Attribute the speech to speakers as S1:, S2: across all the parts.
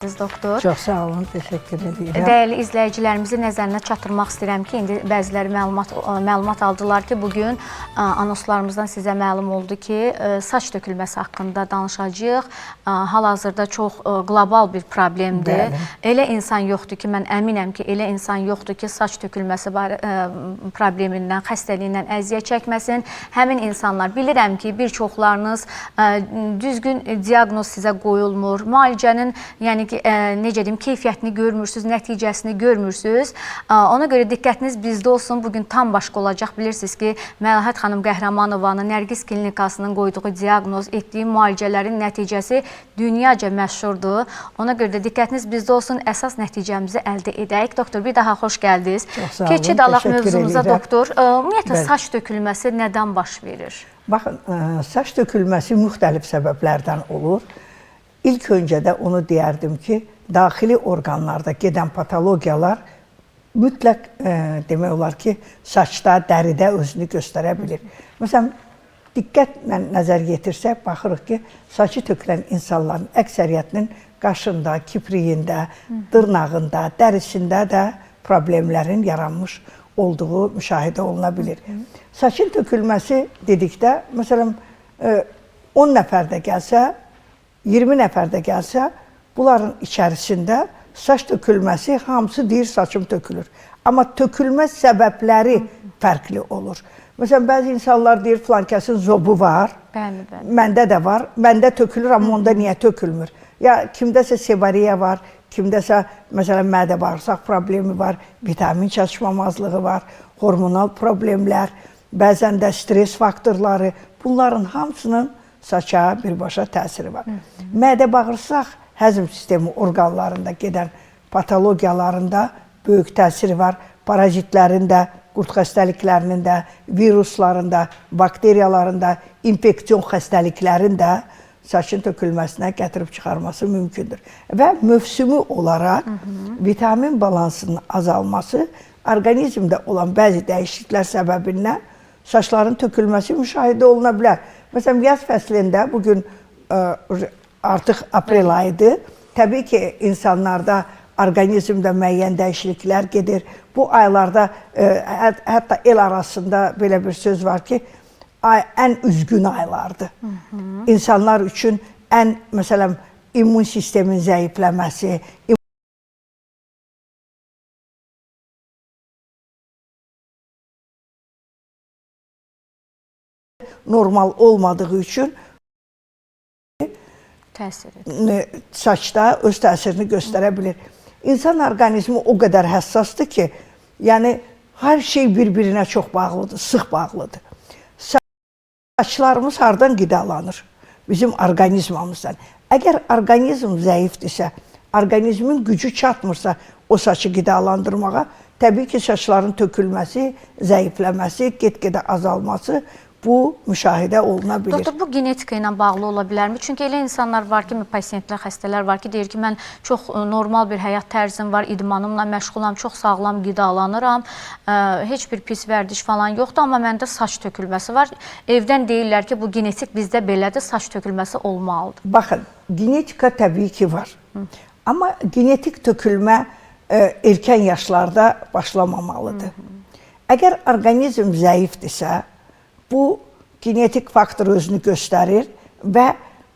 S1: Doktor.
S2: Çox sağ olun, təşəkkür edirəm.
S1: Dəyərli izləyicilərimizi nəzərinə çatdırmaq istəyirəm ki, indi bəziləri məlumat aldılar ki, bugün anonslarımızdan sizə məlum oldu ki, saç tökülməsi haqqında danışacağıq. Hal-hazırda çox qlobal bir problemdir.
S2: Bəli.
S1: Elə insan yoxdur ki, mən əminəm ki, elə insan yoxdur ki, saç tökülməsi problemindən, xəstəliyindən əziyyət çəkməsin. Həmin insanlar, bilirəm ki, bir çoxlarınız düzgün diaqnoz sizə qoyulmur, müalicənin, yəni necə deyim, keyfiyyətini görmürsünüz, nəticəsini görmürsünüz. Ona görə diqqətiniz bizdə olsun. Bugün tam başqa olacaq. Bilirsiniz ki, Məlahət xanım Qəhrəmanovanın Nərgiz klinikasının qoyduğu diaqnoz, etdiyi müalicələrin nəticəsi dünyaca məşhurdur. Ona görə də diqqətiniz bizdə olsun. Əsas nəticəmizi əldə edək. Doktor, bir daha xoş gəldiniz.
S2: Çox sağ olun.
S1: Keçid alaq mövzumuza,
S2: edirəm.
S1: doktor. Ümumiyyətlə, saç tökülməsi nədən baş verir?
S2: Baxın, saç tökülməsi müxtəlif səbəblərdən olur. İlk öncə də onu deyərdim ki, daxili orqanlarda gedən patologiyalar mütləq demək olar ki, saçda, dəridə özünü göstərə bilir. Məsələn, diqqətlə nəzər yetirsək, baxırıq ki, saçı tökülən insanların əksəriyyətinin qaşında, kipriyində, dırnağında, dərisində də problemlərin yaranmış olduğu müşahidə oluna bilir. Saçın tökülməsi dedikdə, məsələn, 10 nəfər də gəlsə, 20 nəfər də gəlsə, bunların içərisində saç tökülməsi, hamısı deyir saçım tökülür. Amma tökülmə səbəbləri fərqli olur. Məsələn, bəzi insanlar deyir, filankəsin zobu var,
S1: Bəli.
S2: məndə də var, məndə tökülür, amma onda niyə tökülmür? Ya kimdəsə sevariya var, kimdəsə məsələn mədə bağırsaq problemi var, vitamin çatışmamazlığı var, hormonal problemlər, bəzən də stres faktorları, bunların hamısının saça birbaşa təsiri var. Mədə bağırsaq həzm sistemi orqanlarında gedən patologiyalarında böyük təsiri var. Parazitlərin də, qurd xəstəliklərinin də, virusların da, bakteriyaların da, infeksion xəstəliklərin də saçın tökülməsinə gətirib çıxarması mümkündür. Və mövsümü olaraq vitamin balansının azalması, orqanizmdə olan bəzi dəyişikliklər səbəbindən saçların tökülməsi müşahidə oluna bilər. Məsələn, yaz fəslində, bugün artıq aprel ayıdır, təbii ki, insanlarda orqanizmdə müəyyən dəyişikliklər gedir. Bu aylarda, hətta el arasında belə bir söz var ki, ən üzgün aylardır. İnsanlar üçün ən, məsələn, immun sistemin zəifləməsi, normal olmadığı üçün saçda öz təsirini göstərə bilir. İnsan orqanizmi o qədər həssasdır ki, yəni hər şey bir-birinə çox bağlıdır, sıx bağlıdır. Saçlarımız hardan qidalanır? Bizim orqanizmamızdan. Əgər orqanizm zəifdirsə, orqanizmin gücü çatmırsa o saçı qidalandırmağa, təbii ki, saçların tökülməsi, zəifləməsi, get-gedə azalması bu müşahidə oluna bilir.
S1: Doktor, bu genetika ilə bağlı ola bilərmi? Çünki elə insanlar var ki, pasiyentlər, xəstələr var ki, deyir ki, mən çox normal bir həyat tərzim var, idmanımla məşğulam, çox sağlam qidalanıram, heç bir pis vərdiş falan yoxdur, amma məndə saç tökülməsi var. Evdən deyirlər ki, bu genetik bizdə belədir, saç tökülməsi olmalıdır.
S2: Baxın, genetika təbii ki var. Amma genetik tökülmə erkən yaşlarda başlamamalıdır. Əgər orqanizm zəifdirsə, bu genetik faktor özünü göstərir və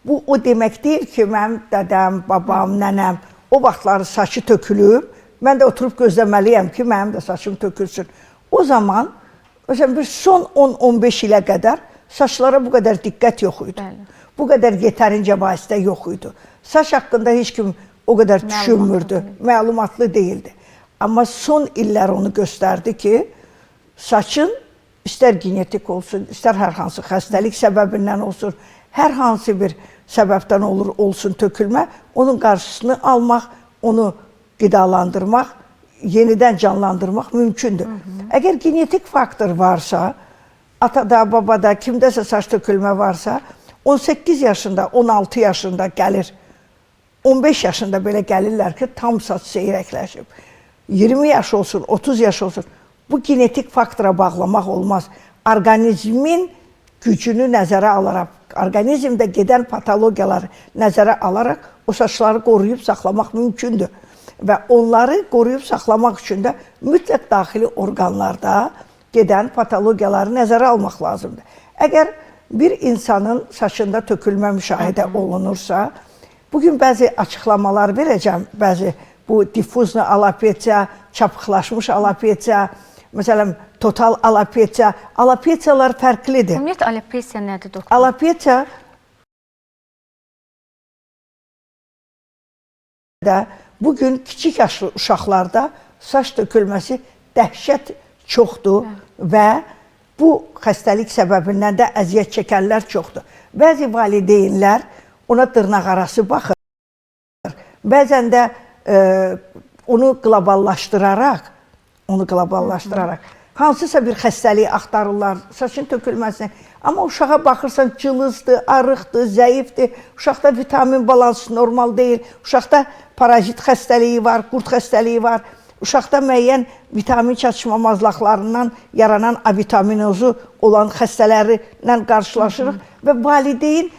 S2: bu o demək deyil ki, mənim dədəm, babam, nənəm o vaxtları saçı tökülüb, mən də oturub gözləməliyəm ki, mənim də saçım tökülsün. O zaman, məsələn, bir son 10-15 ilə qədər saçlara bu qədər diqqət yox idi. Bu qədər yetərincə vasitə yox idi. Saç haqqında heç kim o qədər düşünmürdü, məlumatlı deyildi. Amma son illər onu göstərdi ki, saçın İstər genetik olsun, istər hər hansı xəstəlik səbəbindən olsun, hər hansı bir səbəbdən olsun tökülmə, onun qarşısını almaq, onu qidalandırmaq, yenidən canlandırmaq mümkündür. Əgər genetik faktor varsa, atada, babada, kimdəsə saç tökülmə varsa, 18 yaşında, 16 yaşında gəlir, 15 yaşında belə gəlirlər ki, tam saç seyrəkləşib. 20 yaş olsun, 30 yaş olsun. Bu genetik faktora bağlamaq olmaz. Orqanizmin gücünü nəzərə alaraq, orqanizmdə gedən patologiyaları nəzərə alaraq o saçları qoruyub saxlamaq mümkündür. Və onları qoruyub saxlamaq üçün də mütləq daxili orqanlarda gedən patologiyaları nəzərə almaq lazımdır. Əgər bir insanın saçında tökülmə müşahidə olunursa, bugün bəzi açıqlamalar verəcəm, bəzi bu difuzlu alopesiya, çapıqlaşmış alopesiya, məsələn, total alopesiya, alopesiyalar fərqlidir.
S1: Ümumiyyətlə, alopesiya nədir, doktor?
S2: Alopesiya da bugün kiçik yaşlı uşaqlarda saç tökülməsi dəhşət çoxdur və bu xəstəlik səbəbindən də əziyyət çəkənlər çoxdur. Bəzi valideynlər ona dırnaqarası baxır. Bəzən də onu qloballaşdıraraq hansısa bir xəstəliyi axtarırlar, saçın tökülməsini. Amma uşağa baxırsan, cılızdır, arıqdır, zəifdir, uşaqda vitamin balansı normal deyil, uşaqda parazit xəstəliyi var, qurd xəstəliyi var, uşaqda müəyyən vitamin çatışmamazlıqlarından yaranan avitaminozu olan xəstələrlə qarşılaşırıq və valideyn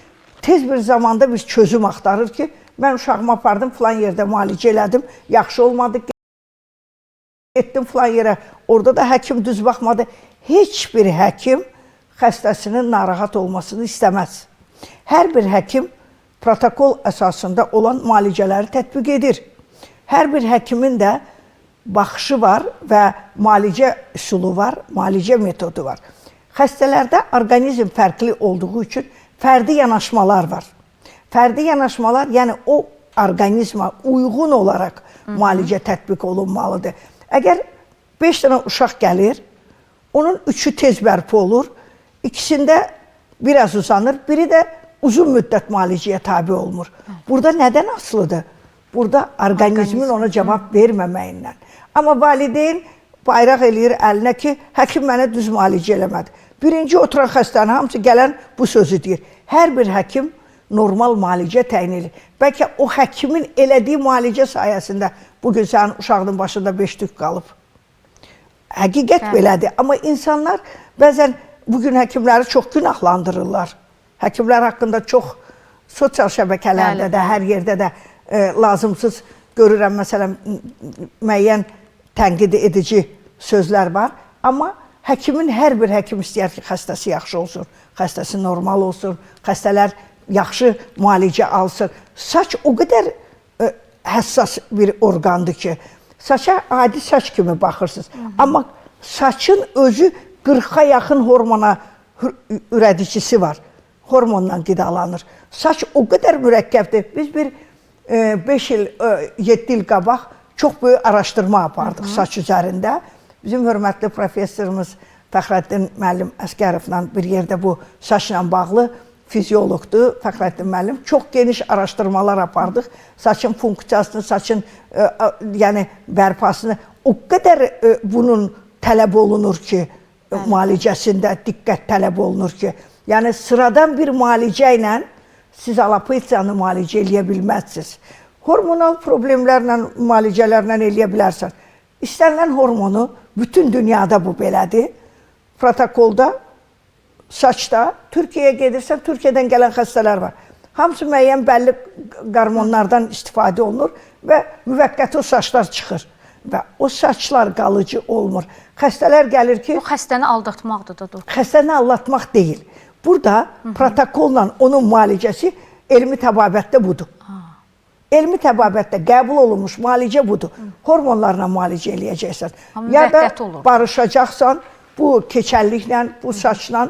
S2: tez bir zamanda bir çözüm axtarır ki, mən uşağımı apardım, filan yerdə müalicə elədim, yaxşı olmadı, getdim filan yerə, orada da həkim düz baxmadı. Heç bir həkim xəstəsinin narahat olmasını istəməz. Hər bir həkim protokol əsasında olan müalicələri tətbiq edir. Hər bir həkimin də baxışı var və müalicə üsulu var, müalicə metodu var. Xəstələrdə orqanizm fərqli olduğu üçün fərdi yanaşmalar var. Fərdi yanaşmalar, yəni o orqanizma uyğun olaraq müalicə tətbiq olunmalıdır. Əgər 5 dənə uşaq gəlir, onun 3-ü tez bərpa olur, ikisində biraz uzanır, biri də uzun müddət müalicəyə tabi olmur. Burada nədən asılıdır? Burada orqanizmin ona cavab verməməyindən. Amma valideyn bayraq eləyir əlinə ki, həkim mənə düz müalicə eləmədi. Birinci oturan xəstənin hamısı gələn bu sözü deyir. Hər bir həkim normal müalicə təyin edir. Bəlkə o həkimin elədiyi müalicə sayəsində bugün sənin uşağının başında 5 tük qalıb. Həqiqət belədir. Amma insanlar bəzən bugün həkimləri çox günahlandırırlar. Həkimlər haqqında çox sosial şəbəkələrdə də, hər yerdə də lazımsız görürəm, məsələn, müəyyən tənqid edici sözlər var. Amma həkimin, hər bir həkim istəyər ki, xəstəsi yaxşı olsun, xəstəsi normal olsun, xəstələr yaxşı müalicə alsın. Saç o qədər həssas bir orqandır ki, saça adi saç kimi baxırsınız. Amma saçın özü 40-a yaxın hormona ürədicisi var. Hormonla qidalanır. Saç o qədər mürəkkəbdir. Biz bir 5 il, 7 il qabaq çox böyük araşdırma apardıq saç üzərində. Bizim hörmətli professorumuz Fəxrəddin müəllim Əsgərovla bir yerdə bu saçla bağlı fizioloqdur Fəxrəddin müəllim. Çox geniş araşdırmalar apardıq. Saçın funksiyasını, saçın yəni bərpasını o qədər bunun tələb olunur ki, müalicəsində diqqət tələb olunur ki, yəni sıradan bir müalicə ilə siz alopesiyanı müalicə eləyə bilməzsiniz. Hormonal problemlərlə, müalicələrlə eləyə bilərsən. İstənilən hormonu bütün dünyada bu belədir. Protokolda, saçda, Türkiyəyə gedirsən, Türkiyədən gələn xəstələr var. Hamısı müəyyən bəlli qarmonlardan istifadə olunur və müvəqqəti o saçlar çıxır. Və o saçlar qalıcı olmur. Xəstələr gəlir ki...
S1: Bu xəstəni aldatmaqdır da, doktor.
S2: Xəstəni aldatmaq deyil. Burada protokolla onun müalicəsi elmi təbabətdə budur. Elmi təbabətdə qəbul olunmuş müalicə budur. Hormonlarla müalicə eləyəcəksən. Ya da barışacaqsan bu keçəlliklə, bu saçla.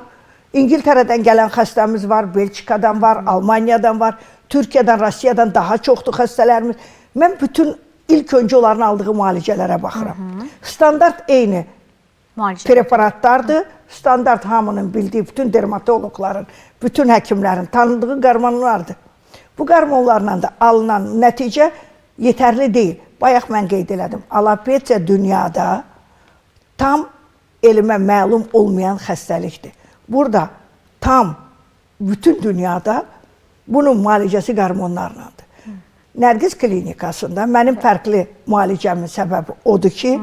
S2: İngiltərədən gələn xəstəmiz var, Belçikadan var, Almaniyadan var, Türkiyədən, Rusiyadan daha çoxdur xəstələrimiz. Mən bütün ilk öncə onların aldığı müalicələrə baxıram. Standart eyni preparatlardır. Standart hamının bildiyi, bütün dermatologların, bütün həkimlərin tanıdığı qarmonlardır. Bu qarmonlarla da alınan nəticə yetərli deyil. Bayaq mən qeyd elədim. Alopesiya dünyada tam elmə məlum olmayan xəstəlikdir. Burada tam bütün dünyada bunun müalicəsi qarmonlarlandır. Nərgiz klinikasında mənim fərqli müalicəmin səbəbi odur ki,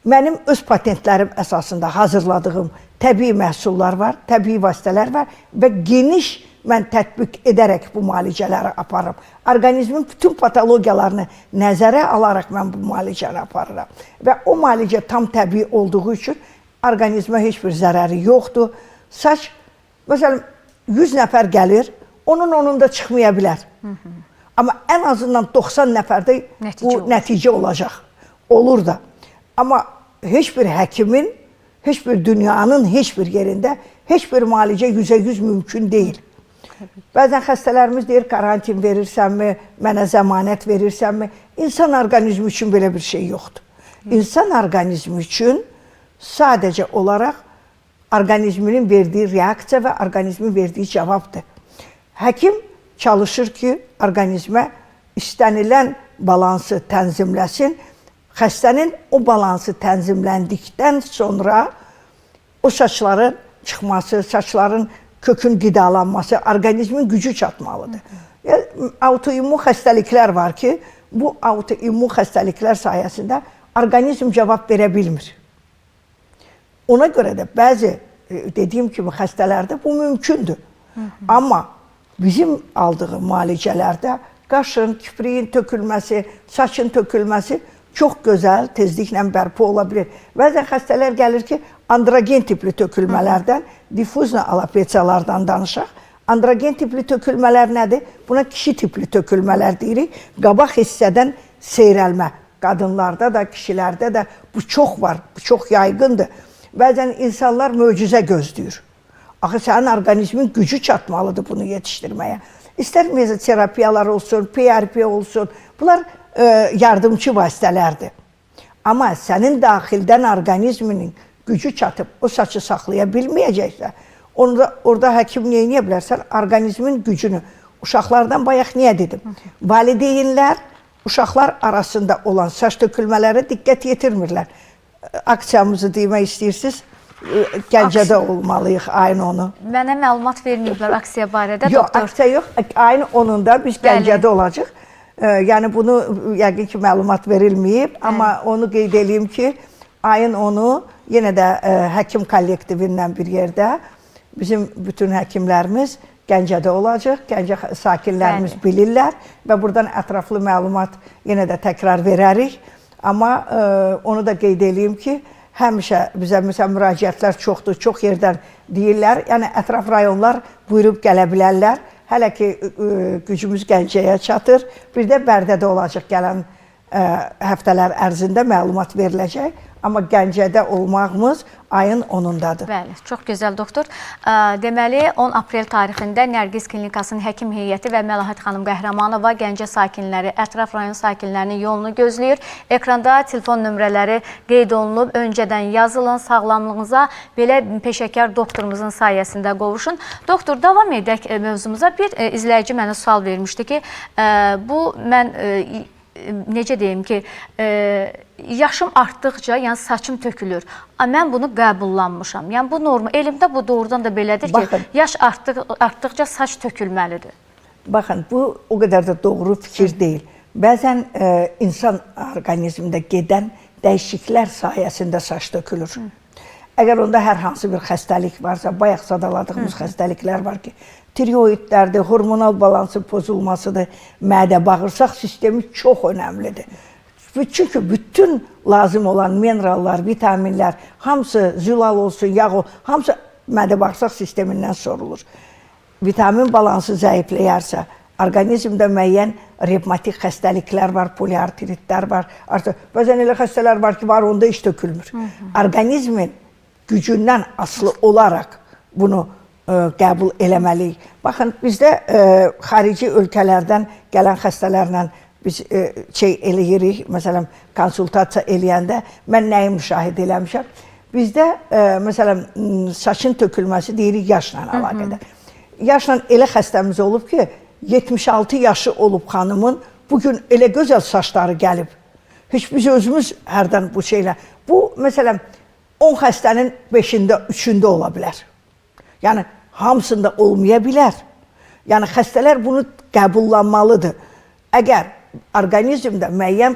S2: Mənim öz patentlərim əsasında hazırladığım təbii məhsullar var, təbii vasitələr var və geniş mən tətbiq edərək bu müalicələri aparıram. Orqanizmin bütün patologiyalarını nəzərə alaraq mən bu müalicəni aparıram. Və o müalicə tam təbii olduğu üçün orqanizmə heç bir zərəri yoxdur. Saç, məsələn, 100 nəfər gəlir, onun da çıxmaya bilər. Amma ən azından 90 nəfərdə bu nəticə olacaq. Olur da. Amma heç bir həkimin, heç bir dünyanın heç bir yerində heç bir müalicə 100% mümkün deyil. Bəzən xəstələrimiz deyir, karantin verirsənmi, mənə zəmanət verirsənmi? İnsan orqanizmi üçün belə bir şey yoxdur. İnsan orqanizmi üçün sadəcə olaraq orqanizminin verdiyi reaksiya və orqanizmin verdiyi cavabdır. Həkim çalışır ki, orqanizmə istənilən balansı tənzimləsin. Xəstənin o balansı tənzimləndikdən sonra o saçların çıxması, saçların kökün qidalanması, orqanizmin gücü çatmalıdır. Autoimmun xəstəliklər var ki, bu autoimmun xəstəliklər sayəsində orqanizm cavab verə bilmir. Ona görə də bəzi, dediyim kimi, xəstələrdə bu mümkündür. Amma bizim aldığım müalicələrdə qaşın, kipriyin tökülməsi, saçın tökülməsi çox gözəl, tezliklə bərpa ola bilir. Bəzən xəstələr gəlir ki, androgen tipli tökülmələrdən, difuzna alopesiyalardan danışaq. Androgen tipli tökülmələr nədir? Buna kişi tipli tökülmələr deyirik. Qabaq hissədən seyrəlmə. Qadınlarda da, kişilərdə də bu çox var, bu çox yayğındır. Bəzən insanlar möcüzə gözləyir. Axı, sənin orqanizmin gücü çatmalıdır bunu yetişdirməyə. İstər mezoterapiyalar olsun, PRP olsun, bunlar yardımcı vasitələrdir. Amma sənin daxildən orqanizminin gücü çatıb o saçı saxlaya bilməyəcəksə, orada həkim neyə bilər? Sən orqanizmin gücünü, uşaqlardan bayaq niyə dedim? Valideynlər uşaqlar arasında olan saç tökülmələrə diqqət yetirmirlər. Aksiyamızı demək istəyirsiniz, Gəncədə olmalıyıq ayın 10-u.
S1: Mənə məlumat verməyiblər aksiya barədə, doktor.
S2: Yox, aksiya yox, ayın 10-unda biz Gəncədə olacaq. Yəni bunu yəqin ki, məlumat verilməyib, amma onu qeyd edeyim ki, ayın 10-u yenə də həkim kollektivindən bir yerdə bizim bütün həkimlərimiz Gəncədə olacaq. Gəncə sakinlərimiz bilirlər və buradan ətraflı məlumat yenə də təkrar verərik. Amma onu da qeyd edeyim ki, həmişə bizə müraciətlər çoxdur, çox yerdən deyirlər. Yəni ətraf rayonlar buyurub gələ bilərlər. Hələ ki, gücümüz Gəncəyə çatır. Bir də Bərdədə olacaq gələn həftələr ərzində məlumat veriləcək. Amma Gəncədə olmağımız ayın 10-undadır.
S1: Bəli, çox gözəl doktor. Deməli, 10 aprel tarixində Nərgiz Klinikasının həkim heyəti və Məlahət xanım Qəhrəmanova Gəncə sakinləri, ətraf rayon sakinlərinin yolunu gözləyir. Ekranda telefon nömrələri qeyd olunub. Öncədən yazılın, sağlamlığınıza belə peşəkar doktorumuzun sayəsində qovuşun. Doktor, davam edək mövzumuza. Bir izləyici mənə sual vermişdi ki, bu mən necə deyim ki, yaşım artdıqca, yəni saçım tökülür. Mən bunu qəbullanmışam. Yəni bu normal, elmdə bu doğrudan da belədir ki, yaş artdıqca saç tökülməlidir.
S2: Baxın, bu o qədər də doğru fikir deyil. Bəzən insan orqanizmində gedən dəyişikliklər sayəsində saç tökülür. Əgər onda hər hansı bir xəstəlik varsa, bayaq sadaladığımız xəstəliklər var ki, tiroidlərdir, hormonal balansın pozulmasıdır, mədə-bağırsaq sistemi çox önəmlidir. Çünki bütün lazım olan minerallar, vitaminlər, hamısı zülal olsun, yağ olsun, hamısı mədə-bağırsaq sistemindən sorulur. Vitamin balansı zəifləyərsə, orqanizmdə müəyyən revmatik xəstəliklər var, poliartritlər var. Bəzən elə xəstələr var ki, var, onda iş tökülmür. Orqanizmin gücündən asılı olaraq bunu qəbul eləməliyik. Baxın, bizdə xarici ölkələrdən gələn xəstələrlə biz eləyirik, məsələn, konsultasiya eləyəndə mən nəyi müşahidə eləmişəm? Bizdə, məsələn, saçın tökülməsi deyirik yaşla əlaqədar. Yaşla elə xəstəmiz olub ki, 76 yaşı olub xanımın, bugün elə gözəl saçları gəlib. Heç biz özümüz hərdən bu şeylə. Bu, məsələn, 10 xəstənin 5-də, 3-də ola bilər. Yəni, hamısında olmaya bilər. Yəni, xəstələr bunu qəbullanmalıdır. Əgər orqanizmdə müəyyən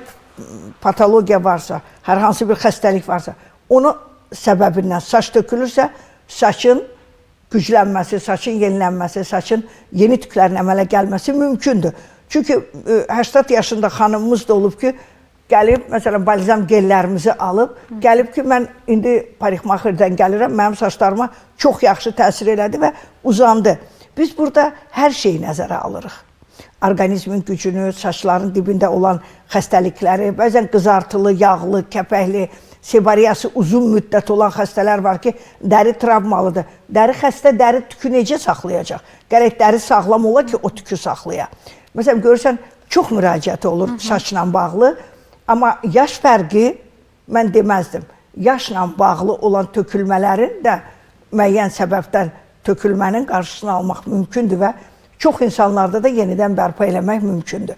S2: patologiya varsa, hər hansı bir xəstəlik varsa, onu səbəbindən saç tökülürsə, saçın güclənməsi, saçın yenilənməsi, saçın yeni tüklərin əmələ gəlməsi mümkündür. Çünki 80 yaşında xanımımız da olub ki, gəlib, məsələn, balzam gellərimizi alıb, gəlib ki, mən indi parikmaxırdan gəlirəm, mənim saçlarıma çox yaxşı təsir elədi və uzandı. Biz burada hər şeyi nəzərə alırıq. Orqanizmin gücünü, saçların dibində olan xəstəlikləri, bəzən qızartılı, yağlı, kəpəkli, seboreyası uzun müddət olan xəstələr var ki, dəri travmalıdır. Dəri xəstə dəri tükü necə saxlayacaq? Gərək dəri sağlam ola ki, o tükü saxlaya. Məsələn, görürsən, çox müraciət olur saçla bağlı, amma yaş fərqi mən deməzdim. Yaşla bağlı olan tökülmələrin də müəyyən səbəbdən tökülmənin qarşısını almaq mümkündür və çox insanlarda da yenidən bərpa eləmək mümkündür.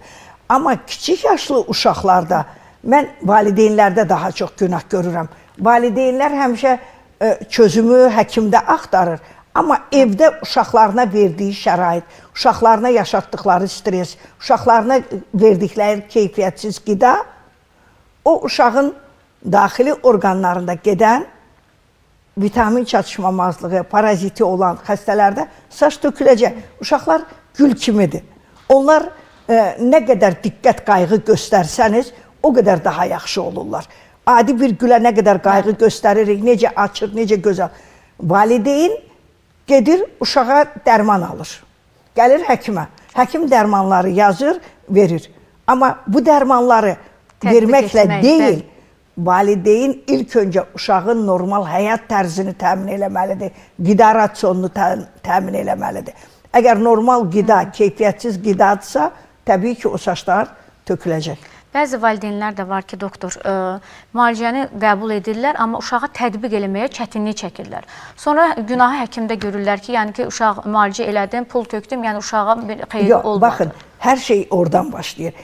S2: Amma kiçik yaşlı uşaqlarda mən valideynlərdə daha çox günah görürəm. Valideynlər həmişə çözümü həkimdə axtarır. Amma evdə uşaqlarına verdiyi şərait, uşaqlarına yaşatdıkları stres, uşaqlarına verdikləri keyfiyyətsiz qida o uşağın daxili orqanlarında gedən vitamin çatışmamazlığı, paraziti olan xəstələrdə saç töküləcək. Uşaqlar gül kimidir. Onlar nə qədər diqqət, qayğı göstərsəniz, o qədər daha yaxşı olurlar. Adi bir gülə nə qədər qayğı göstəririk, necə açır, necə gözəl. Valideyn gedir, uşağa dərman alır. Gəlir həkimə. Həkim dərmanları yazır, verir. Amma bu dərmanları verməklə deyil, valideyn ilk öncə uşağın normal həyat tərzini təmin eləməlidir, qida rasionunu təmin eləməlidir. Əgər normal qida, keyfiyyətsiz qidadırsa, təbii ki, o saçlar töküləcək.
S1: Bəzi valideynlər də var ki, doktor, müalicəni qəbul edirlər, amma uşağa tətbiq eləməyə çətinlik çəkirlər. Sonra günahı həkimdə görürlər ki, yəni ki, uşaq müalicə elədim, pul tökdüm, yəni uşağa bir xeyri olmadı.
S2: Yox, baxın, hər şey oradan başlayır.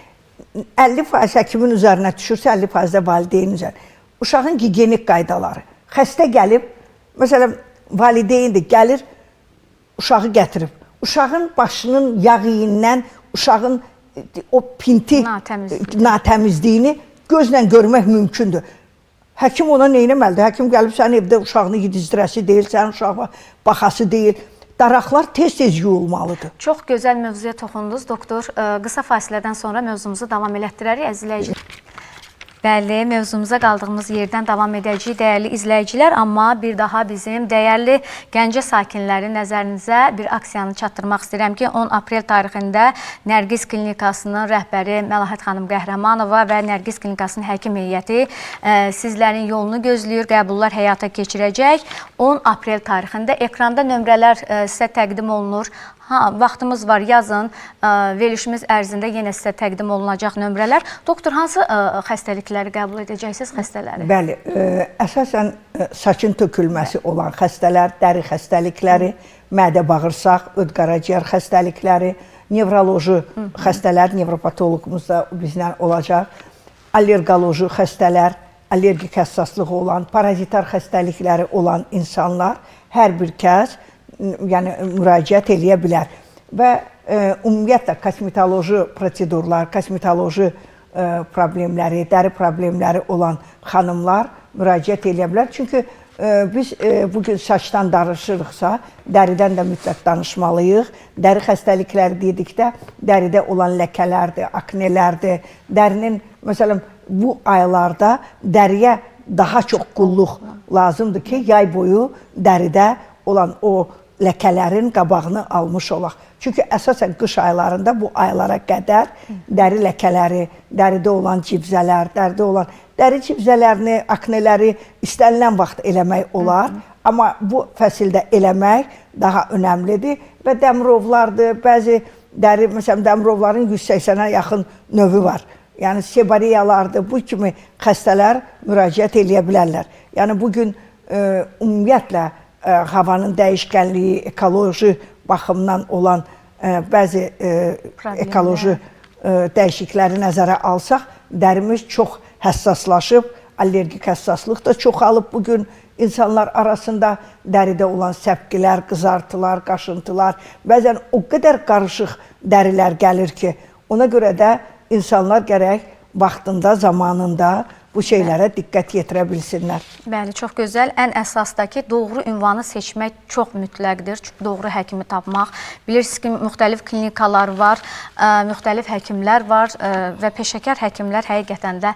S2: 50% həkimin üzərinə düşürsə, 50% də valideynin üzərinə. Uşağın gigiyenik qaydaları. Xəstə gəlib, məsələn, valideyndir, gəlir, uşağı gətirib. Uşağın başının yağı-iyindən, uşağın o pinti, natəmizliyini gözlə görmək mümkündür. Həkim ona neynəməlidir? Həkim gəlib sənin evdə uşağını yedizdirəsi deyil, sənin uşağa baxası deyil. Daraqlar tez-tez yuyulmalıdır.
S1: Çox gözəl mövzuya toxundunuz, doktor. Qısa fasilədən sonra mövzumuzu davam elətdirərik, əzizləyicilər. Bəli, mövzumuza qaldığımız yerdən davam edəcəyik, dəyərli izləyicilər. Amma bir daha bizim dəyərli Gəncə sakinləri nəzərinizə bir aksiyanı çatdırmaq istəyirəm ki, 10 aprel tarixində Nərgiz Klinikasının rəhbəri Məlahət xanım Qəhrəmanova və Nərgiz Klinikasının həkim heyəti sizlərin yolunu gözləyir, qəbullar həyata keçirəcək. 10 aprel tarixində ekranda nömrələr sizə təqdim olunur. Vaxtımız var, yazın, verilişimiz ərzində yenə sizə təqdim olunacaq nömrələr. Doktor, hansı xəstəlikləri qəbul edəcəksiniz xəstələri?
S2: Bəli, əsasən saçın tökülməsi olan xəstələr, dəri xəstəlikləri, mədə-bağırsaq, öd-qaraciyər xəstəlikləri, nevroloji xəstələr, nevropatoloqumuz da bizlə olacaq, allergoloji xəstələr, allergik həssaslığı olan, parazitar xəstəlikləri olan insanlar hər bir kəs müraciət eləyə bilər. Və ümumiyyətlə kosmetoloji prosedurlar, kosmetoloji problemləri, dəri problemləri olan xanımlar müraciət eləyə bilər. Çünki biz bugün saçdan danışırıqsa, dəridən də mütləq danışmalıyıq. Dəri xəstəlikləri dedikdə, dəridə olan ləkələrdir, aknelərdir. Dərinin, məsələn, bu aylarda dəriyə daha çox qulluq lazımdır ki, yay boyu dəridə olan o ləkələrin qabağını almış olaq. Çünki əsasən qış aylarında bu aylara qədər dəri ləkələri, dəridə olan civzələr, dəridə olan dəri civzələrini, akneləri istənilən vaxt eləmək olar. Amma bu fəsildə eləmək daha önəmlidir və dəmirovlardır. Bəzi dəri, məsələn, dəmirovların 180-ə yaxın növü var. Yəni sebareyalardır, bu kimi xəstələr müraciət eləyə bilərlər. Yəni bugün ümumiyyətlə havanın dəyişkənliyi, ekoloji baxımdan olan bəzi ekoloji dəyişiklikləri nəzərə alsaq, dərimiz çox həssaslaşıb, allergik həssaslıq da çoxalıb bugün insanlar arasında dəridə olan səpkilər, qızartılar, qaşıntılar, bəzən o qədər qarışıq dərilər gəlir ki, ona görə də insanlar gərək vaxtında, zamanında bu şeylərə diqqət yetirə bilsinlər.
S1: Bəli, çox gözəl. Ən əsas da ki, doğru ünvanı seçmək çox mütləqdir. Doğru həkimi tapmaq. Bilirsiniz ki, müxtəlif klinikalar var, müxtəlif həkimlər var və peşəkar həkimlər həqiqətən də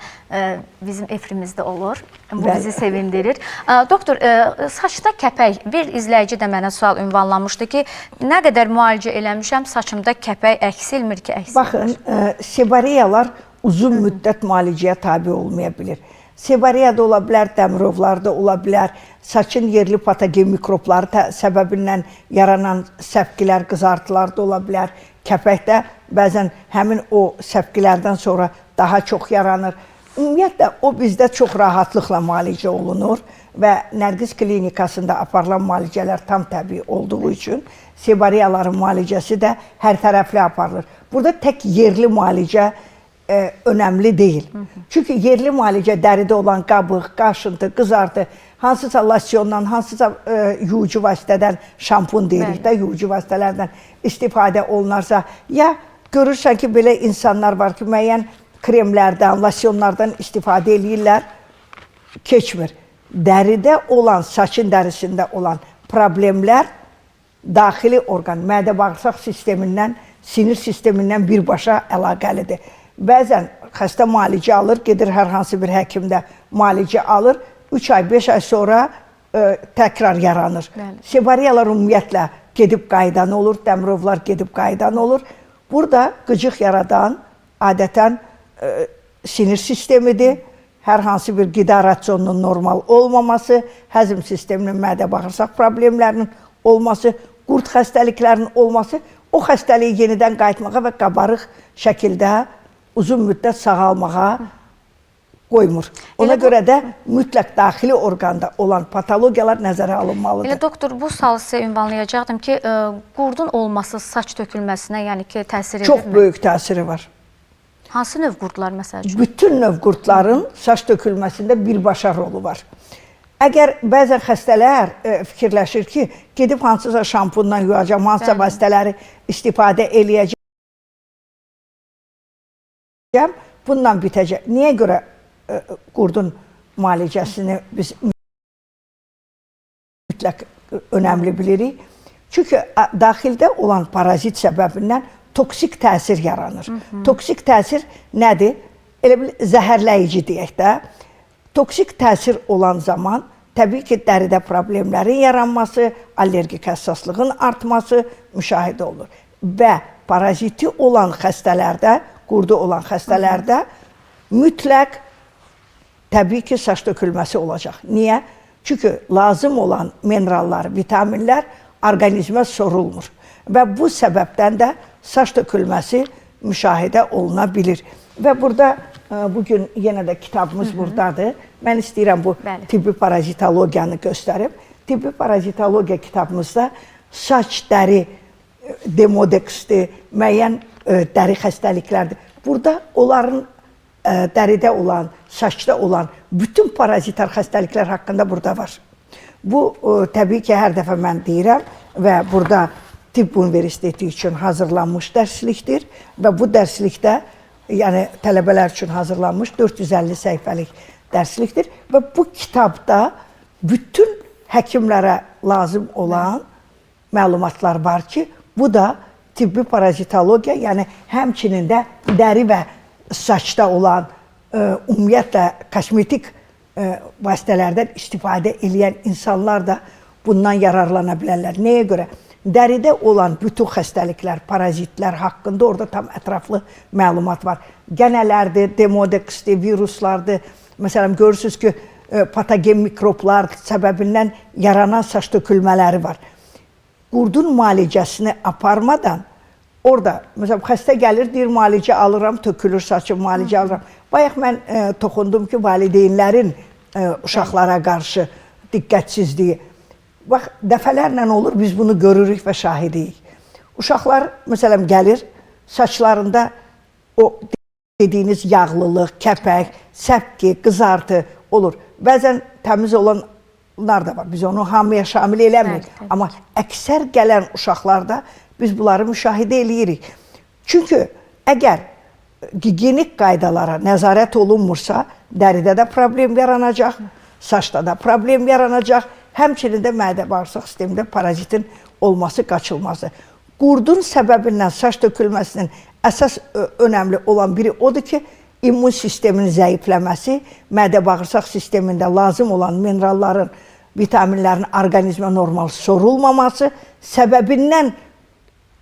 S1: bizim efrimizdə olur. Bu bizi sevindirir. Doktor, saçda kəpək, bir izləyici də mənə sual ünvanlamışdı ki, nə qədər müalicə eləmişəm, saçımda kəpək əksilmir ki, əksilmir.
S2: Baxın, sebareyalar uzun müddət müalicəyə tabi olmaya bilir. Sebareya da ola bilər, dəmirovlar da ola bilər, saçın yerli patogen mikrobları səbəbindən yaranan səpkilər, qızartılar da ola bilər. Kəpəkdə bəzən həmin o səpkilərdən sonra daha çox yaranır. Ümumiyyətlə, o bizdə çox rahatlıqla müalicə olunur və Nərgiz klinikasında aparılan müalicələr tam təbii olduğu üçün sebareyaların müalicəsi də hər tərəfli aparılır. Burada tək yerli müalicə önəmli deyil. Çünki yerli müalicə dəridə olan qabıq, qaşıntı, qızartı, hansısa losyondan, hansısa yuyucu vasitədən, şampun deyirik də, yuyucu vasitələrdən istifadə olunarsa, ya görürsən ki, belə insanlar var ki, müəyyən kremlərdən, losyonlardan istifadə edirlər, keçmir. Dəridə olan, saçın dərisində olan problemlər daxili orqan, mədə-bağırsaq sistemindən, sinir sistemindən birbaşa əlaqəlidir. Bəzən xəstə müalicə alır, gedir hər hansı bir həkimdə müalicə alır, 3 ay, 5 ay sonra təkrar yaranır. Sebareyalar ümumiyyətlə gedib qaydan olur, dəmirovlar gedib qaydan olur. Burada qıcıq yaradan adətən sinir sistemidir, hər hansı bir qida rasionunun normal olmaması, həzm sisteminin mədə-bağırsaq problemlərinin olması, qurd xəstəliklərinin olması, o xəstəliyi yenidən qayıtmağa və qabarıq şəkildə uzun müddət sağalmağa qoymur. Ona görə də mütləq daxili orqanda olan patologiyalar nəzərə alınmalıdır.
S1: Elə doktor, bu sualı sizə ünvanlayacaqdım ki, qurdun olması saç tökülməsinə, yəni ki, təsir edirmi?
S2: Çox böyük təsiri var.
S1: Hansı növ qurdlar məsəl üçün?
S2: Bütün növ qurdların saç tökülməsində birbaşa rolu var. Əgər bəzən xəstələr fikirləşir ki, gedib hansısa şampundan yuyacam, hansısa vasitələri istifadə eləyəcəm, bundan bitəcək. Niyə görə qurdun müalicəsini biz mütləq önəmli bilirik? Çünki daxildə olan parazit səbəbindən toksik təsir yaranır. Toksik təsir nədir? Elə bil zəhərləyici deyək də. Toksik təsir olan zaman təbii ki, dəridə problemlərin yaranması, allergik həssaslığın artması müşahidə olunur. Və paraziti olan xəstələrdə, qurdu olan xəstələrdə mütləq təbii ki, saç tökülməsi olacaq. Niyə? Çünki lazım olan minerallar, vitaminlər orqanizmə sorulmur. Və bu səbəbdən də saç tökülməsi müşahidə oluna bilir. Və burada bugün yenə də kitabımız buradadır. Mən istəyirəm bu tibbi parazitologiyanı göstərib. Tibbi parazitologiya kitabımızda saç, dəri, demodeksdir, müəyyən dəri xəstəliklərdir. Burada onların dəridə olan, saçda olan bütün parazitar xəstəliklər haqqında burada var. Bu, təbii ki, hər dəfə mən deyirəm və burada Tibb Universiteti üçün hazırlanmış dərslikdir və bu dərslikdə, yəni tələbələr üçün hazırlanmış 450 səhifəlik dərslikdir və bu kitabda bütün həkimlərə lazım olan məlumatlar var ki, bu da tibbi parazitologiya, yəni həmçinin də dəri və saçda olan, ümumiyyətlə kosmetik vasitələrdən istifadə edən insanlar da bundan yararlana bilərlər. Nəyə görə? Dəridə olan bütün xəstəliklər, parazitlər haqqında orada tam ətraflı məlumat var. Gənələrdir, demodeksdir, viruslardır. Məsələn, görürsünüz ki, patogen mikroblar səbəbindən yaranan saç tökülmələri var. Qurdun müalicəsini aparmadan orada, məsələn, xəstə gəlir, deyir, müalicə alıram, tökülür saçım, müalicə alıram. Bayaq mən toxundum ki, valideynlərin uşaqlara qarşı diqqətsizliyi. Bax, dəfələrlə olur, biz bunu görürük və şahidiyik. Uşaqlar, məsələn, gəlir, saçlarında o dediyiniz yağlılıq, kəpək, səpki, qızartı olur. Bəzən təmiz olanlar da var, biz onu hamıya şamil eləmirik. Amma əksər gələn uşaqlarda biz bunları müşahidə eləyirik. Çünki əgər gigiyenik qaydalara nəzarət olunmursa, dəridə də problem yaranacaq, saçda da problem yaranacaq, həmçinin də mədə-bağırsaq sistemində parazitin olması qaçılmazdır. Qurdun səbəbindən saç tökülməsinin əsas önəmli olan biri odur ki, immun sisteminin zəifləməsi, mədə-bağırsaq sistemində lazım olan mineralların, vitaminlərin orqanizmə normal sorulmaması səbəbindən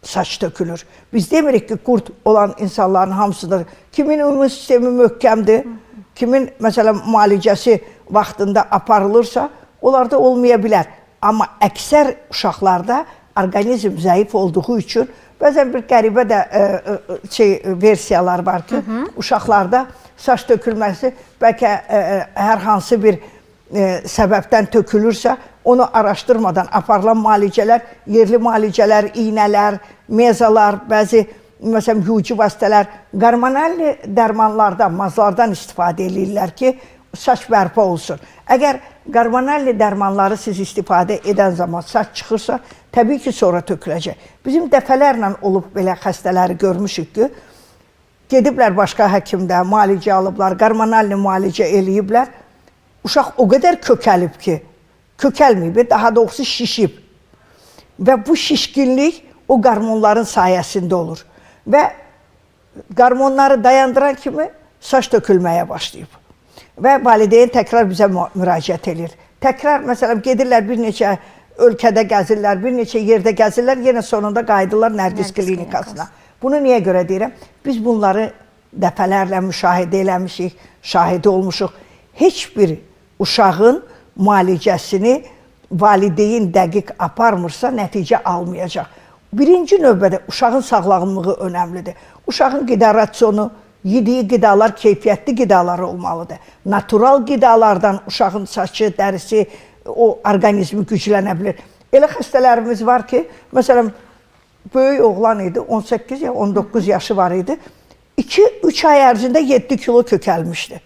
S2: saç tökülür. Biz demirik ki, qurd olan insanların hamısıdır. Kimin immun sistemi möhkəmdir, kimin məsələn müalicəsi vaxtında aparılırsa, onlarda olmaya bilər. Amma əksər uşaqlarda orqanizm zəif olduğu üçün bəzən bir qəribə də versiyalar var ki, uşaqlarda saç tökülməsi bəlkə hər hansı bir səbəbdən tökülürsə, onu araşdırmadan aparılan müalicələr, yerli müalicələr, iynələr, mezalar, bəzi məsələn yuyucu vasitələr, hormonal dərmanlardan, mazlardan istifadə edirlər ki, saç bərpa olsun. Əgər hormonal dərmanları siz istifadə edən zaman saç çıxırsa, təbii ki, sonra töküləcək. Bizim dəfələrlə olub belə xəstələri görmüşük ki, gediblər başqa həkimdə, müalicə alıblar, hormonal müalicə eləyiblər. Uşaq o qədər kökəlib ki, kökəlməyib, daha doğrusu şişib. Və bu şişkinlik o hormonların sayəsində olur. Və hormonları dayandıran kimi saç tökülməyə başlayıb. Və valideyn təkrar bizə müraciət edir. Təkrar, məsələn, gedirlər bir neçə ölkədə gəzirlər, bir neçə yerdə gəzirlər, yenə sonunda qayıdırlar Nərgiz klinikasına. Bunu niyə görə deyirəm? Biz bunları dəfələrlə müşahidə eləmişik, şahidi olmuşuq. Heç bir uşağın müalicəsini valideyn dəqiq aparmırsa, nəticə almayacaq. Birinci növbədə uşağın sağlamlığı önəmlidir. Uşağın qida rasionu, yediyi qidalar keyfiyyətli qidalar olmalıdır. Natural qidalardan uşağın saçı, dərisi, o orqanizmi güclənə bilir. Elə xəstələrimiz var ki, məsələn, böyük oğlan idi, 18 ya 19 yaşı var idi. 2-3 ay ərzində 7 kilo kökəlmişdi.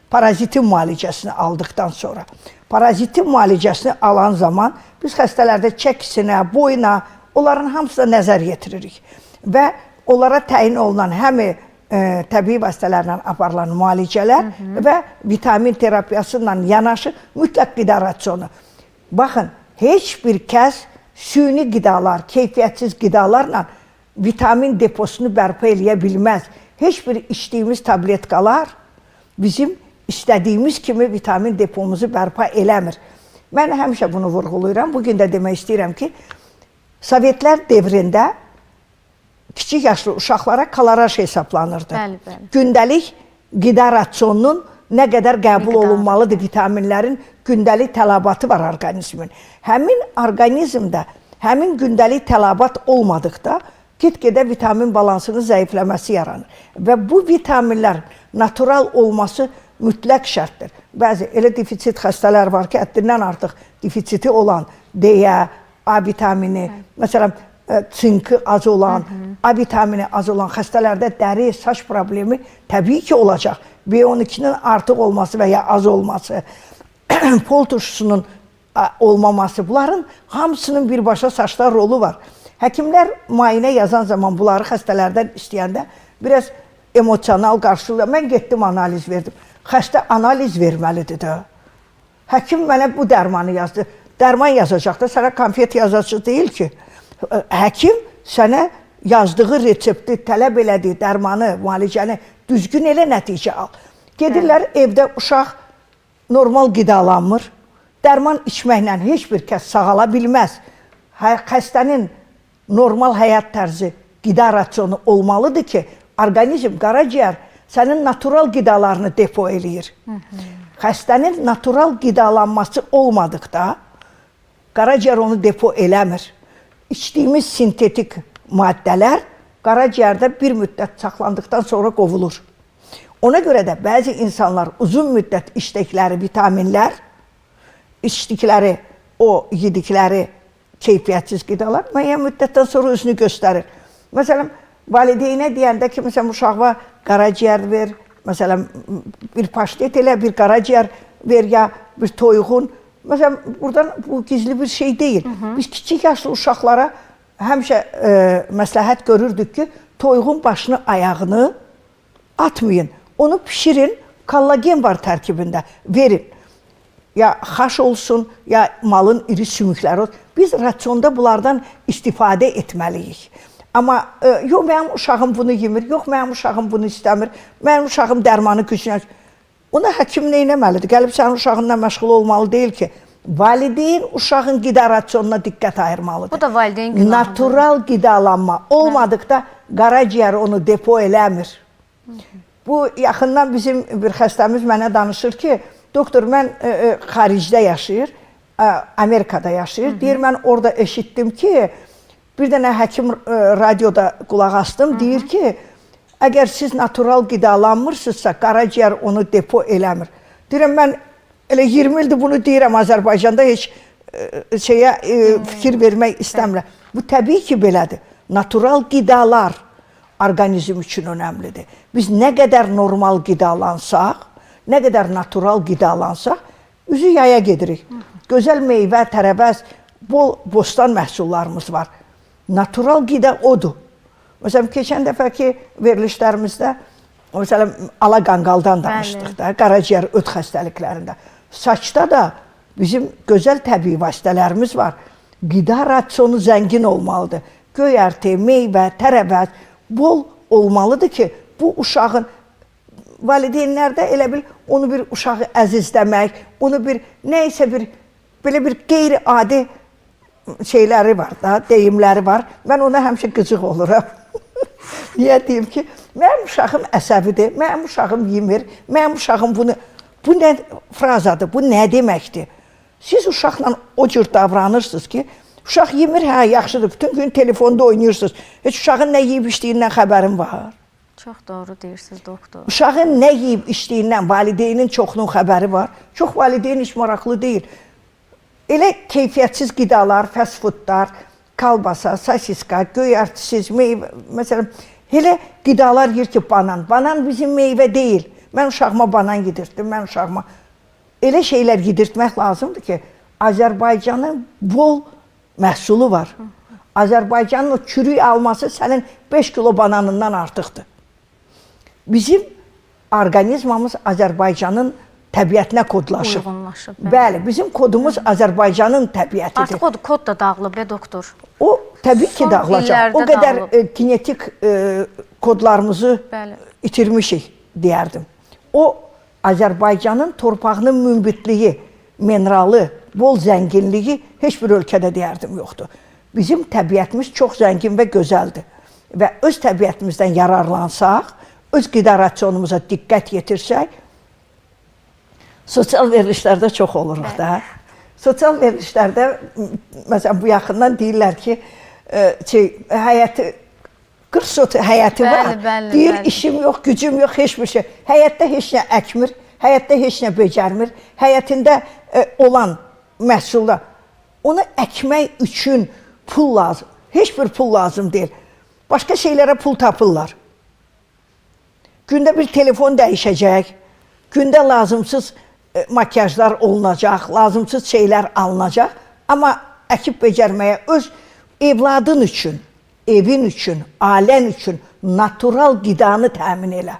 S2: Parazitin müalicəsini aldıqdan sonra. Parazitin müalicəsini alan zaman biz xəstələrdə çəkisinə, boyuna, onların hamısına nəzər yetiririk. Və onlara təyin olunan həmi təbii vasitələrlə aparılan müalicələr və vitamin terapiyası ilə yanaşı mütləq qida rasionu. Baxın, heç bir kəs süni qidalar, keyfiyyətsiz qidalarla vitamin deposunu bərpa eləyə bilməz. Heç bir içdiyimiz tabletkalar bizim istədiyimiz kimi vitamin depomuzu bərpa eləmir. Mən həmişə bunu vurğulayıram. Bugün də demək istəyirəm ki, Sovetlər devrində kiçik yaşlı uşaqlara kaloraj hesablanırdı. Gündəlik qida rasionunun nə qədər qəbul olunmalıdır, vitaminlərin gündəlik tələbatı var orqanizmin. Həmin orqanizmdə, həmin gündəlik tələbat olmadıqda get-gedə vitamin balansının zəifləməsi yaranır. Və bu vitaminlər natural olması mütləq şərtdir. Bəzi elə defisit xəstələr var ki, həddindən artıq defisiti olan D, A vitamini, məsələn, sinki az olan, A vitamini az olan xəstələrdə dəri, saç problemi təbii ki olacaq. B12-nin artıq olması və ya az olması, pol turşusunun olmaması, bunların hamısının birbaşa saçda rolu var. Həkimlər müayinə yazan zaman bunları xəstələrdən istəyəndə biraz emosional qarşılıyor. Mən getdim, analiz verdim. Xəstə analiz verməlidir də. Həkim mənə bu dərmanı yazdı. Dərman yazacaq da, sənə konfet yazacaq deyil ki. Həkim sənə yazdığı resepti, tələb elədiyi dərmanı, müalicəni düzgün elə nəticə al. Gedirlər evdə uşaq normal qidalanmır. Dərman içməklə heç bir kəs sağala bilməz. Xəstənin normal həyat tərzi, qida rasionu olmalıdır ki, orqanizm, qaraciyər sənin natural qidalarını depo eləyir. Xəstənin natural qidalanması olmadıqda qaraciyər onu depo eləmir. İçdiyimiz sintetik maddələr qaraciyərdə bir müddət saxlandıqdan sonra qovulur. Ona görə də bəzi insanlar uzun müddət içdikləri vitaminlər, içdikləri o yedikləri keyfiyyətsiz qidalar müəyyən müddətdən sonra özünü göstərir. Məsələn, valideynə deyəndə ki, məsələn, uşağa qaraciyər ver, məsələn, bir paştet elə, bir qaraciyər ver ya bir toyuğun. Məsələn, buradan bu gizli bir şey deyil. Biz kiçik yaşlı uşaqlara həmişə məsləhət görürdük ki, toyuğun başını, ayağını atmayın. Onu pişirin, kollagen var tərkibində, verin. Ya xaş olsun, ya malın iri sümükləri olsun. Biz rasionda bunlardan istifadə etməliyik. Amma yox, mənim uşağım bunu yemir, yox, mənim uşağım bunu istəmir, mənim uşağım dərmanı güclənir. Ona həkim nə etməlidir? Gəlib sənin uşağınla məşğul olmalı deyil ki, valideyn uşağın qida rasionuna diqqət ayırmalıdır.
S1: Bu da valideyn günahıdır.
S2: Natural qidalanma olmadıqda qaraciyər onu depo eləmir. Bu yaxından bizim bir xəstəmiz mənə danışır ki, doktor, mən xaricdə yaşayır, Amerikada yaşayır. Deyir, mən orada eşitdim ki, bir dənə həkim radioda qulaq astım, deyir ki, əgər siz natural qidalanmırsınızsa, qaraciyər onu depo eləmir. Deyirəm, mən elə 20 ildir bunu deyirəm Azərbaycanda, heç fikir vermək istəmirəm. Bu təbii ki, belədir. Natural qidalar orqanizm üçün önəmlidir. Biz nə qədər normal qidalansaq, nə qədər natural qidalansaq, üzü yaya gedirik. Gözəl meyvə, tərəvəz, bol bostan məhsullarımız var. Natural qida odur. Məsələn, keçən dəfəki verilişlərimizdə, məsələn, ala-qanqaldan danışdıq da, qaraciyər öd xəstəliklərində. Saçda da bizim gözəl təbii vasitələrimiz var. Qida rasionu zəngin olmalıdır. Göyərti, meyvə, tərəvəz bol olmalıdır ki, bu uşağın valideynlərdə elə bil onu bir uşağı əzizləmək, onu bir nəysə bir belə bir qeyri-adi şeyləri var da, deyimləri var. Mən ona həmişə qıcıq oluram. Niyə deyim ki, mənim uşağım əsəbidir, mənim uşağım yemir, mənim uşağım bunu... Bu nə frazadır, bu nə deməkdir? Siz uşaqla o cür davranırsınız ki, uşaq yemir, hə, yaxşıdır, bütün gün telefonda oynayırsınız. Heç uşağın nə yeyib içdiyindən xəbərin var.
S1: Çox doğru deyirsiniz, doktor.
S2: Uşağın nə yeyib içdiyindən valideynin çoxunun xəbəri var. Çox valideyn heç maraqlı deyil. Elə keyfiyyətsiz qidalar, fast foodlar, kalbasa, sosiska, göyərtisiz, meyvə, məsələn, elə qidalar yer ki, banan. Banan bizim meyvə deyil. Mən uşağıma banan yedirtdim, mən uşağıma elə şeylər yedirtmək lazımdır ki, Azərbaycanın bol məhsulu var. Azərbaycanın o çürük alması sənin 5 kilo bananından artıqdır. Bizim orqanizmamız Azərbaycanın təbiətinə kodlaşıb.
S1: Uyğunlaşıb.
S2: Bəli, bizim kodumuz Azərbaycanın təbiətidir.
S1: Artıq o kod da dağılıb, doktor.
S2: O təbii ki, dağılacaq. O qədər genetik kodlarımızı itirmişik, deyərdim. O, Azərbaycanın torpağının münbitliyi, mineralı, bol zənginliyi heç bir ölkədə deyərdim yoxdur. Bizim təbiətimiz çox zəngin və gözəldir. Və öz təbiətimizdən yararlansaq, öz qida rasionumuza diqqət yetirsək, sosial verilişlərdə çox oluruq da. Sosial verilişlərdə, məsələn, bu yaxından deyirlər ki, həyəti, 40 sot həyəti var, deyir, işim yox, gücüm yox, heç bir şey. Həyətdə heç nə əkmir, həyətdə heç nə becərmir, həyətində olan məhsullar. Onu əkmək üçün pul lazım, heç bir pul lazım deyil. Başqa şeylərə pul tapırlar. Gündə bir telefon dəyişəcək, gündə lazımsız makyajlar olunacaq, lazımsız şeylər alınacaq. Amma əkib becərməyə öz evladın üçün, evin üçün, ailən üçün natural qidanı təmin elə.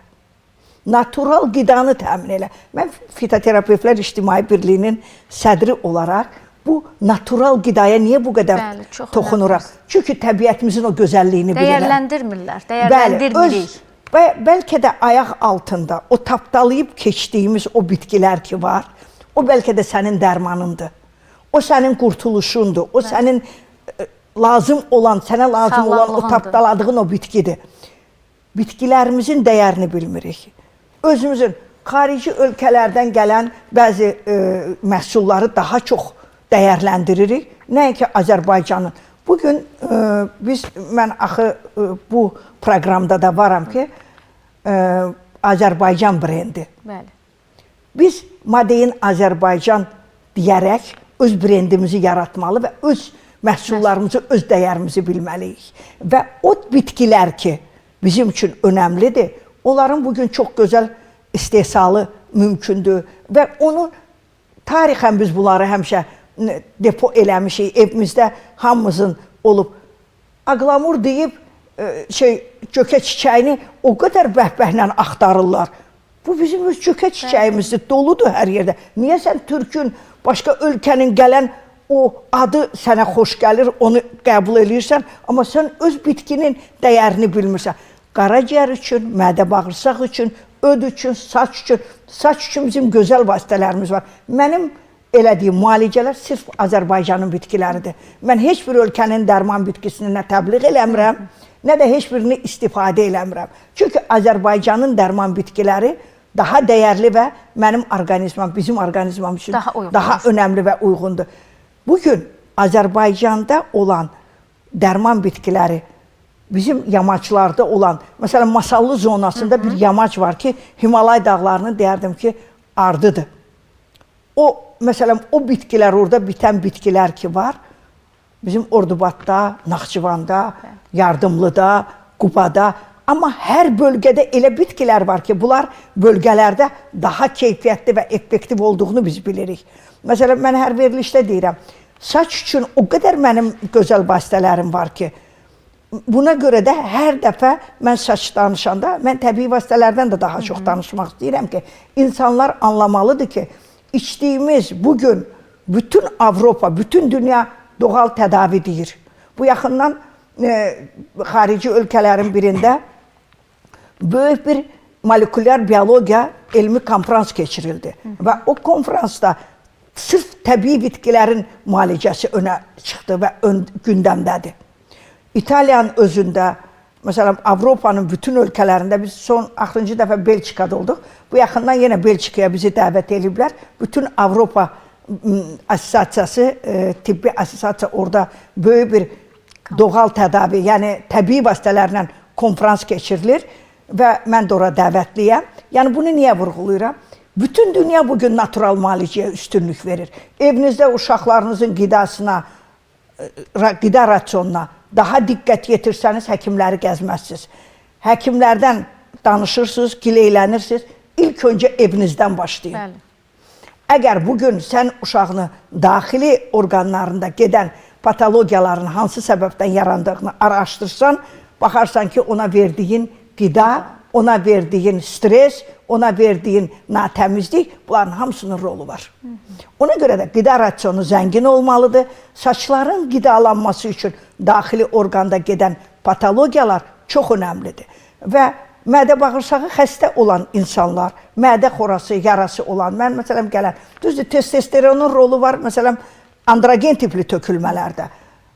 S2: Natural qidanı təmin elə. Mən Fitoterapevtlər İctimai Birliyinin sədri olaraq bu natural qidaya niyə bu qədər toxunuram? Çünki təbiətimizin o gözəlliyini bilirəm.
S1: Dəyərləndirmirlər, dəyərləndirmirik.
S2: Və bəlkə də ayaq altında o tapdalayıb keçdiyimiz o bitkilər ki var, o bəlkə də sənin dərmanındır. O sənin qurtuluşundur. O sənin lazım olan, sənə lazım olan o tapdaladığın o bitkidir. Bitkilərimizin dəyərini bilmirik. Özümüzün xarici ölkələrdən gələn bəzi məhsulları daha çox dəyərləndiririk. Nəinki Azərbaycanın. Bugün mən axı bu proqramda da varam ki, Azərbaycan brendi. Biz Madein Azərbaycan deyərək öz brendimizi yaratmalı və öz məhsullarımızı, öz dəyərimizi bilməliyik. Və o bitkilər ki, bizim üçün önəmlidir, onların bugün çox gözəl istehsalı mümkündür və onu tarixən biz bunları həmişə depo eləmişik, evimizdə hamımızın olub. Aqlamur deyib, gökə çiçəyini o qədər bəhbəhlə axtarırlar. Bu bizim öz gökə çiçəyimizdir, doludur hər yerdə. Niyə sən türkün, başqa ölkənin gələn o adı sənə xoş gəlir, onu qəbul edirsən, amma sən öz bitkinin dəyərini bilmirsən. Qaraciyər üçün, mədə bağırsaq üçün, öd üçün, saç üçün bizim gözəl vasitələrimiz var. Mənim elədiyim müalicələr sırf Azərbaycanın bitkiləridir. Mən heç bir ölkənin dərman bitkisini nə təbliğ eləmirəm, nə də heç birini istifadə eləmirəm. Çünki Azərbaycanın dərman bitkiləri daha dəyərli və mənim orqanizmam, bizim orqanizmam üçün daha önəmli və uyğundur. Bugün Azərbaycanda olan dərman bitkiləri, bizim yamaçlarda olan, məsələn, Masallı zonasında bir yamaç var ki, Himalay dağlarını deyərdim ki, ardıdır. Məsələn, o bitkilər, orada bitən bitkilər ki var, bizim Ordubadda, Naxçıvanda, Yardımlıda, Qubada, amma hər bölgədə elə bitkilər var ki, bunlar bölgələrdə daha keyfiyyətli və effektiv olduğunu biz bilirik. Məsələn, mən hər verilişdə deyirəm, saç üçün o qədər mənim gözəl vasitələrim var ki, buna görə də hər dəfə mən saç danışanda, mən təbii vasitələrdən də daha çox danışmaq istəyirəm ki, insanlar anlamalıdır ki, İçdiyimiz bugün bütün Avropa, bütün dünya doğal tədavi deyir. Bu yaxından xarici ölkələrin birində böyük bir molekulyar biologiya elmi konferans keçirildi. Və o konferansda sırf təbii bitkilərin müalicəsi önə çıxdı və gündəmdədir. İtaliyanın özündə, məsələn, Avropanın bütün ölkələrində biz son axırıncı dəfə Belçikada olduq. Bu yaxından yenə Belçikaya bizi dəvət ediblər. Bütün Avropa Assosiasiyası, tibbi assosiasiya orada böyük bir doğal tədavi, yəni təbii vasitələrlə konferans keçirilir və mən də ora dəvətliyəm. Yəni bunu niyə vurğulayıram? Bütün dünya bugün natural müalicəyə üstünlük verir. Evinizdə uşaqlarınızın qidasına, qida rasionuna daha diqqət yetirsəniz, həkimləri gəzməzsiniz. Həkimlərdən danışırsınız, gileylənirsiniz. İlk öncə evinizdən başlayın. Bəli. Əgər bugün sən uşağını daxili orqanlarında gedən patologiyaların hansı səbəbdən yarandığını araşdırsan, baxarsan ki, ona verdiyin qida, ona verdiyin stres, ona verdiyin natəmizlik, bunların hamısının rolu var. Ona görə də qida rasionu zəngin olmalıdır. Saçların qidalanması üçün daxili orqanda gedən patologiyalar çox önəmlidir. Və mədə bağırsağı xəstə olan insanlar, mədə xorası, yarası olan, mən məsələn gələn, düzdür, testosteronun rolu var, məsələn, androgen tipli tökülmələrdə.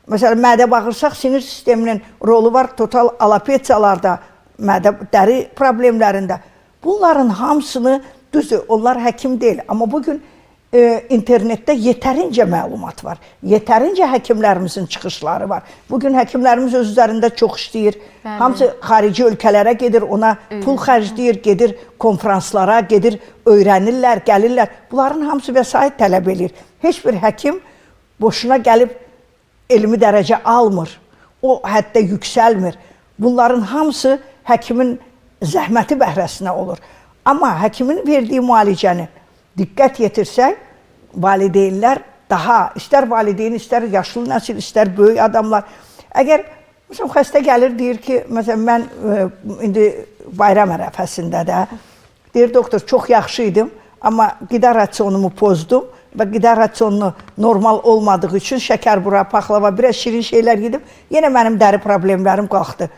S2: Məsələn, mədə bağırsaq sinir sisteminin rolu var, total alopesiyalarda, mədə dəri problemlərində. Bunların hamısını, düzdür, onlar həkim deyil, amma bugün internetdə yetərincə məlumat var. Yetərincə həkimlərimizin çıxışları var. Bugün həkimlərimiz öz üzərində çox işləyir. Hamısı xarici ölkələrə gedir, ona pul xərcləyir, gedir konferanslara, gedir, öyrənirlər, gəlirlər. Bunların hamısı vəsait tələb edir. Heç bir həkim boşuna gəlib elmi dərəcə almır. O həddə yüksəlmir. Bunların hamısı həkimin zəhməti bəhrəsinə olur. Amma həkimin verdiyi müalicəni diqqət yetirsək, valideynlər daha, istər valideyn, istər yaşlı nəsil, istər böyük adamlar. Əgər məsələn, xəstə gəlir, deyir ki, məsələn, mən indi bayram ərəfəsində də, deyir, doktor, çox yaxşı idim, amma qida rasionumu pozdum və qida rasionunu normal olmadığı üçün şəkər bura, paxlava, biraz şirin şeylər yedim, yenə mənim dəri problemlərim qalxdı.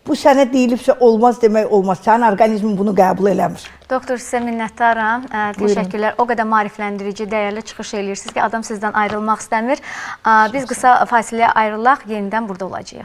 S2: Bu sənə deyilibsə olmaz demək olmaz. Sənin orqanizmin bunu qəbul eləmir.
S1: Doktor, sizə minnətdaram. Təşəkkürlər. O qədər maarifləndirici, dəyərli çıxış edirsiniz ki, adam sizdən ayrılmaq istəmir. Biz qısa fasiləyə ayrılaq, yenidən burada olacağıq.